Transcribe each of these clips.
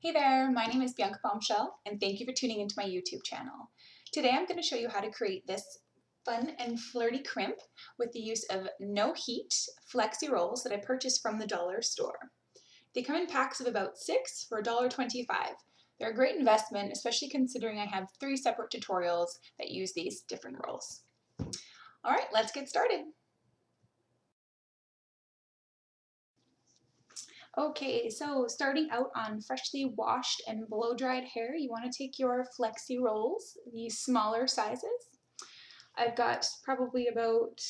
Hey there, my name is Bianca Bombshell, and thank you for tuning into my YouTube channel. Today I'm going to show you how to create this fun and flirty crimp with the use of no heat Flexi Rolls that I purchased from the dollar store. They come in packs of about 6 for $1.25. They're a great investment, especially considering I have 3 separate tutorials that use these different rolls. Alright, let's get started. Okay, so starting out on freshly washed and blow-dried hair, you want to take your Flexi Rolls, the smaller sizes. I've got probably about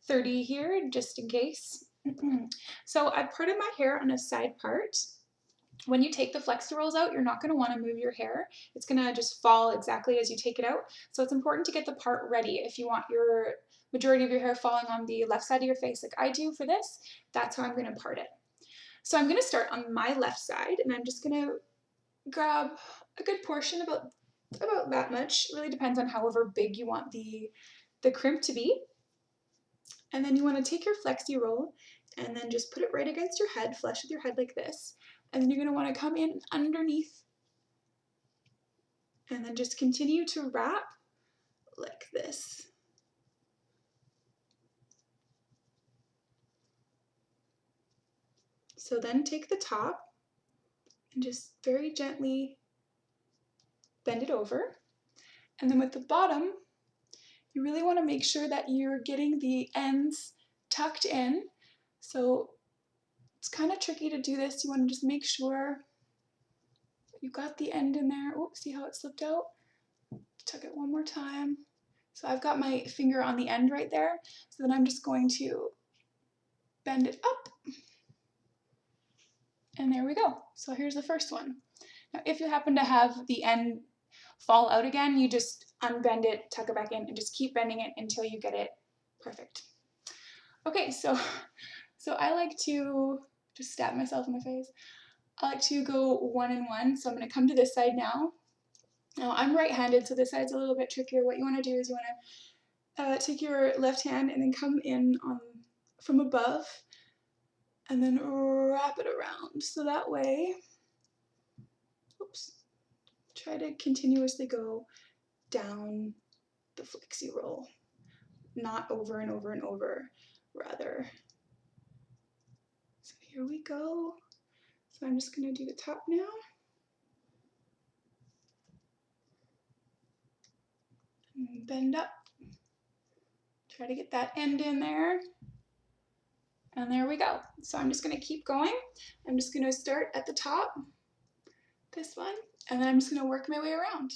30 here, just in case. So I've parted my hair on a side part. When you take the Flexi Rolls out, you're not going to want to move your hair. It's going to just fall exactly as you take it out. So it's important to get the part ready. If you want your majority of your hair falling on the left side of your face like I do for this, that's how I'm going to part it. So I'm going to start on my left side, and I'm just going to grab a good portion, about that much. It really depends on however big you want the crimp to be. And then you want to take your Flexi Roll and then just put it right against your head, flush with your head like this. And then you're going to want to come in underneath and then just continue to wrap like this. So then take the top and just very gently bend it over. And then with the bottom, you really want to make sure that you're getting the ends tucked in. So it's kind of tricky to do this. You want to just make sure you got the end in there. Oops, see how it slipped out? Tuck it one more time. So I've got my finger on the end right there. So then I'm just going to bend it up. And there we go. So here's the first one. Now if you happen to have the end fall out again, you just unbend it, tuck it back in, and just keep bending it until you get it perfect. Okay, so I like to just stab myself in the face. I like to go 1 and 1. So I'm going to come to this side now. Now I'm right-handed, so this side's a little bit trickier. What you want to do is you want to take your left hand and then come in from above and then wrap it around. So that way, oops, try to continuously go down the Flexi Roll, not over and over and over, rather. So here we go. So I'm just going to do the top now. And bend up. Try to get that end in there. And there we go. So I'm just going to keep going. I'm just going to start at the top, this one, and then I'm just going to work my way around.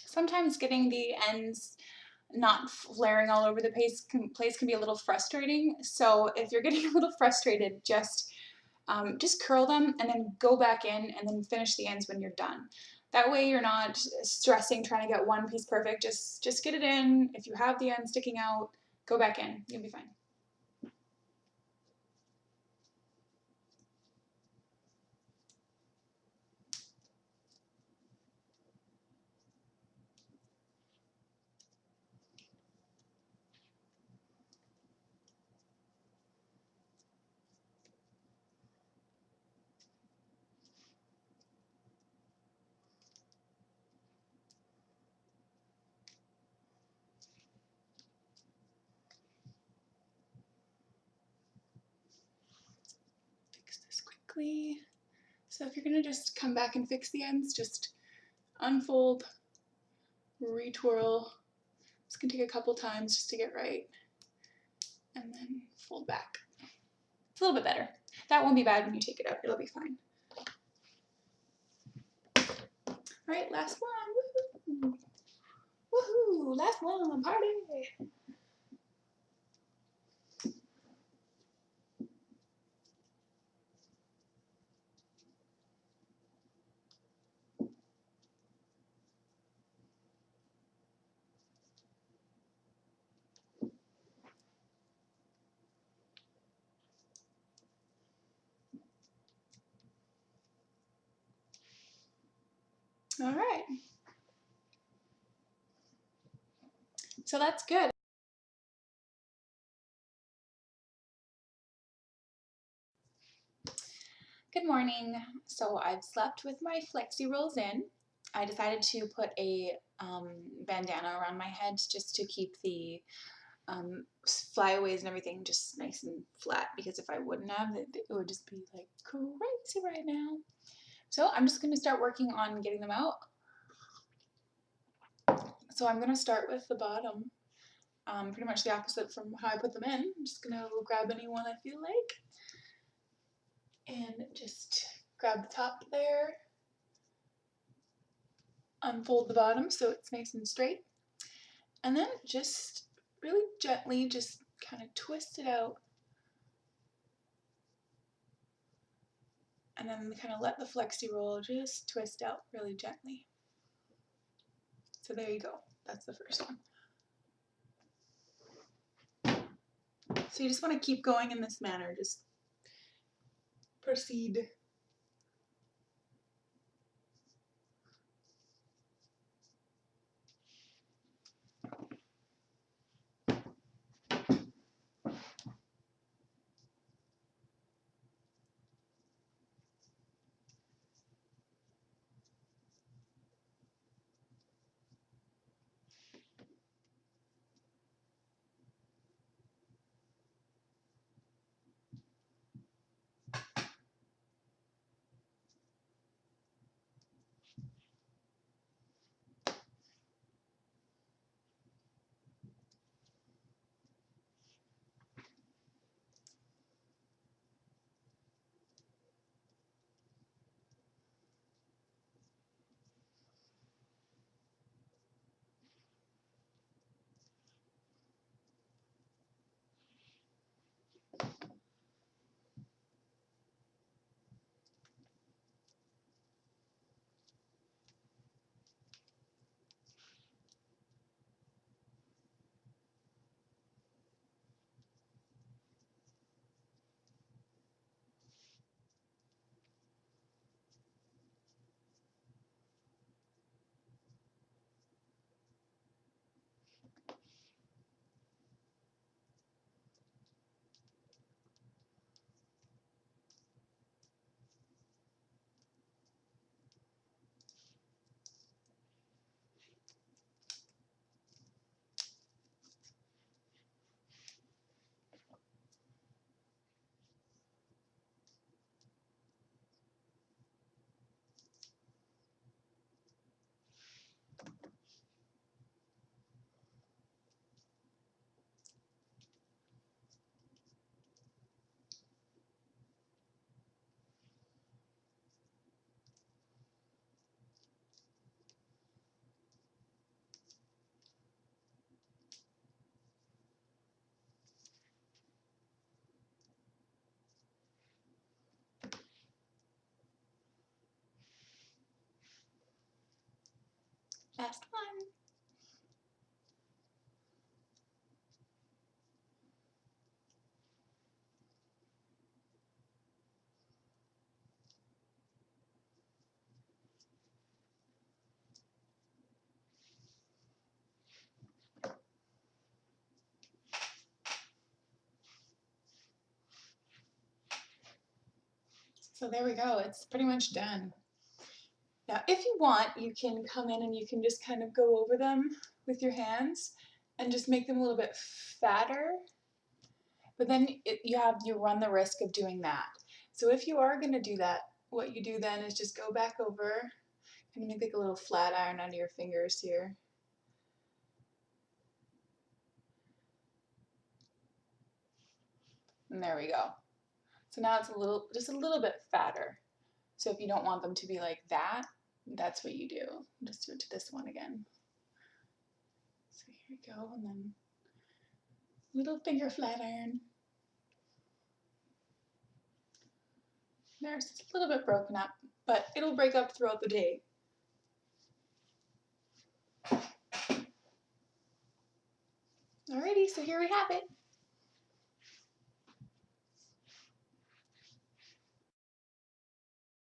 Sometimes getting the ends not flaring all over the place can be a little frustrating. So if you're getting a little frustrated, just curl them and then go back in and then finish the ends when you're done. That way you're not stressing trying to get one piece perfect. Just get it in. If you have the end sticking out, go back in. You'll be fine. So if you're gonna just come back and fix the ends, just unfold, retwirl. It's gonna take a couple times just to get right, and then fold back. It's a little bit better. That won't be bad when you take it out, it'll be fine. All right, last one, woohoo! Woohoo, last one, party! All right, so that's good. Good morning. So I've slept with my Flexi Rolls in. I decided to put a bandana around my head just to keep the flyaways and everything just nice and flat, because if I wouldn't have, it would just be like crazy right now. So I'm just going to start working on getting them out. So I'm going to start with the bottom, pretty much the opposite from how I put them in. I'm just going to grab any one I feel like and just grab the top there, unfold the bottom so it's nice and straight, and then just really gently just kind of twist it out, and then kind of let the Flexi Roll just twist out really gently. So there you go, that's the first one. So you just want to keep going in this manner, just proceed. Last one. So there we go, it's pretty much done. Now, if you want, you can come in and you can just kind of go over them with your hands and just make them a little bit fatter. But then you run the risk of doing that. So if you are going to do that, what you do then is just go back over and make like a little flat iron under your fingers here. And there we go. So now it's just a little bit fatter. So if you don't want them to be like that, that's what you do. Just do it to this one again. So here we go, and then little finger flat iron. There's a little bit broken up, but it'll break up throughout the day. Alrighty, so here we have it.